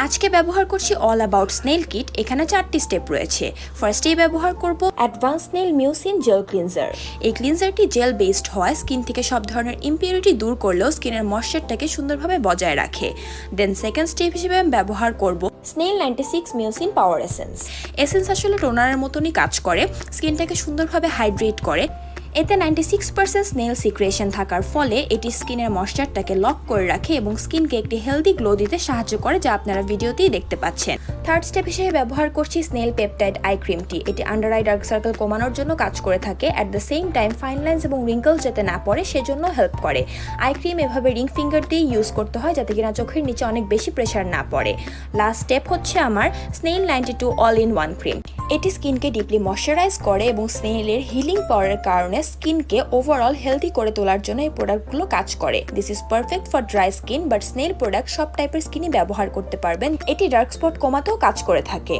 আজকে ব্যবহার করছি অল অ্যাবাউট স্নেল কিট। এখানে 4টি স্টেপ রয়েছে। ফার্স্টেই ব্যবহার করব advance snail mucin gel cleanser. এই ক্লিনজারটি জেল বেসড হওয়ায় স্কিন থেকে সব ধরনের ইম্পিউরিটি দূর করলেও স্কিনের ময়েশ্চারটাকে সুন্দরভাবে বজায় রাখে। দেন সেকেন্ড স্টেপ হিসেবে আমি ব্যবহার করব স্নেল 96 মিউসিন পাওয়ার এসেন্স আসলে টোনারের মতনই কাজ করে, স্কিনটাকে সুন্দরভাবে হাইড্রেট করে। এতে 96% স্নেল সিক্রেশন থাকার ফলে এটি স্কিনের ময়েশ্চারটাকে লক করে রাখে এবং স্কিনকে একটি হেলদি গ্লো দিতে সাহায্য করে, যা আপনারা ভিডিওতেই দেখতে পাচ্ছেন। থার্ড স্টেপ হিসেবে ব্যবহার করছি স্নেল পেপটাইড আই ক্রিমটি। এটি আন্ডার আই ডার্ক সার্কেল কমানোর জন্য কাজ করে থাকে। At the same time fine lines এবং রিঙ্কল যাতে না পড়ে সেজন্য হেল্প করে। আই ক্রিম এভাবে রিং ফিঙ্গার দিয়ে ইউজ করতে হয় যাতে কিনা চোখের নিচে অনেক বেশি প্রেশার না পড়ে। লাস্ট স্টেপ হচ্ছে আমার snail 92 all in one cream. এটি স্কিনকে ডিপলি ময়শ্চারাইজ করে এবং স্নেলের হিলিং পাওয়ারের কারণে স্কিনকে ওভারঅল হেলদি করে তোলার জন্য এই প্রোডাক্টগুলো কাজ করে। This is perfect for dry skin, but snail product সব টাইপের স্কিনই ব্যবহার করতে পারবেন। এটি ডার্ক স্পট কমাতেও কাজ করে থাকে।